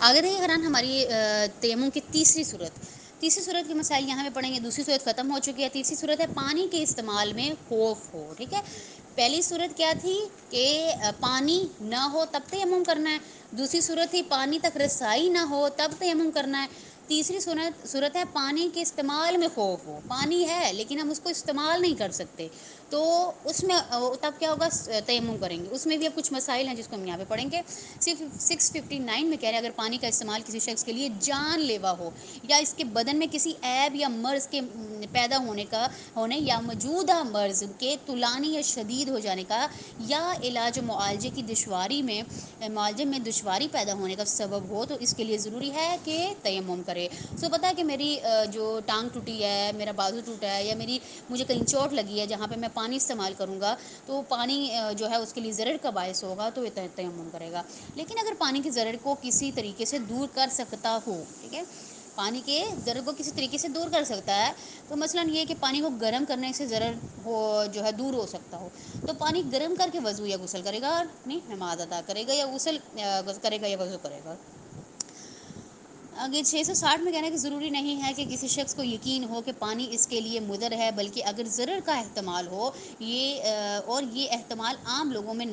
آگے دیکھیے قرآن ہماری تیمم کی تیسری صورت کے مسائل یہاں پہ پڑھیں گے. دوسری صورت ختم ہو چکی ہے. تیسری صورت ہے پانی کے استعمال میں خوف ہو. ٹھیک ہے. پہلی صورت کیا تھی کہ پانی نہ ہو تب تیمم کرنا ہے. دوسری صورت ہی پانی تک رسائی نہ ہو تب تیمم کرنا ہے. تیسری صورت ہے پانی کے استعمال میں خوف ہو. پانی ہے لیکن ہم اس کو استعمال نہیں کر سکتے, تو اس میں تب کیا ہوگا, تیمم کریں گے. اس میں بھی اب کچھ مسائل ہیں جس کو ہم یہاں پہ پڑھیں گے. صرف 659 میں کہہ رہے ہیں اگر پانی کا استعمال کسی شخص کے لیے جان لیوا ہو یا اس کے بدن میں کسی عیب یا مرض کے پیدا ہونے یا موجودہ مرض کے طولانی یا شدید ہو جانے کا یا علاج و معالجے کی معالجے میں دشواری پیدا ہونے کا سبب ہو, تو اس کے لیے ضروری ہے کہ تیمم کرے. سو پتہ ہے کہ میری جو ٹانگ ٹوٹی ہے, میرا بازو ٹوٹا ہے, یا مجھے کہیں چوٹ لگی ہے جہاں پہ میں پانی استعمال کروں گا, تو پانی جو ہے اس کے لیے ضرر کا باعث ہوگا, تو یہ تیمم کرے گا. لیکن اگر پانی کی ضرر کو کسی طریقے سے دور کر سکتا ہو, ٹھیک ہے, پانی کے ضرر کو کسی طریقے سے دور کر سکتا ہے, تو مثلاً یہ کہ پانی کو گرم کرنے سے ضرر جو ہے دور ہو سکتا ہو, تو پانی گرم کر کے وضو یا غسل کرے گا, اپنی نماز ادا کرے گا, یا غسل کرے گا یا وضو کرے گا. آگے 660 میں کہنا ہے کہ ضروری نہیں ہے کہ کسی شخص کو یقین ہو کہ پانی اس کے لیے مضر ہے, بلکہ اگر ضرر کا احتمال ہو یہ احتمال عام لوگوں میں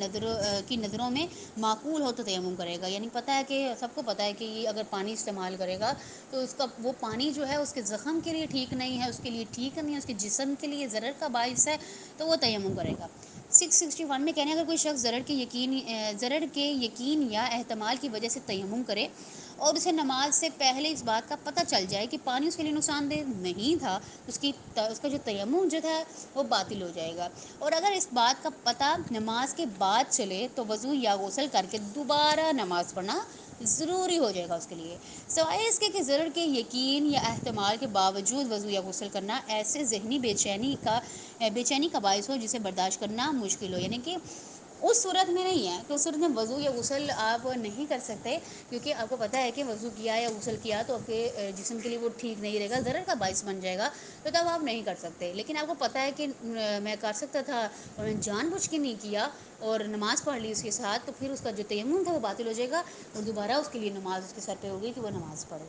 کی نظروں میں معقول ہو, تو تیمم کرے گا. یعنی پتہ ہے کہ سب کو پتہ ہے کہ یہ اگر پانی استعمال کرے گا تو وہ پانی جو ہے اس کے زخم کے لیے ٹھیک نہیں ہے, اس کے لیے ٹھیک نہیں ہے, اس کے جسم کے لیے ضرر کا باعث ہے, تو وہ تیمم کرے گا. 661 میں کہنے اگر کوئی شخص ضرر کے یقین یا احتمال کی وجہ سے تیمم کرے اور اسے نماز سے پہلے اس بات کا پتہ چل جائے کہ پانی اس کے لیے نقصان دہ نہیں تھا, اس کا جو تیمم جو تھا وہ باطل ہو جائے گا. اور اگر اس بات کا پتہ نماز کے بعد چلے تو وضو یا غسل کر کے دوبارہ نماز پڑھنا ضروری ہو جائے گا اس کے لیے, سوائے اس کے ضرر کے یقین یا احتمال کے باوجود وضو یا غسل کرنا ایسے ذہنی بے چینی کا باعث ہو جسے برداشت کرنا مشکل ہو. یعنی کہ اس صورت میں نہیں ہے کہ اس صورت میں وضو یا غسل آپ نہیں کر سکتے, کیونکہ آپ کو پتہ ہے کہ وضو کیا یا غسل کیا تو آپ کے جسم کے لیے وہ ٹھیک نہیں رہے گا, ضرر کا باعث بن جائے گا, تو تب آپ نہیں کر سکتے. لیکن آپ کو پتہ ہے کہ میں کر سکتا تھا اور میں جان بوجھ کے نہیں کیا اور نماز پڑھ لی اس کے ساتھ, تو پھر اس کا جو تیمم تھا وہ باطل ہو جائے گا, اور دوبارہ اس کے لیے نماز اس کے سر پہ ہوگی کہ وہ نماز پڑھے.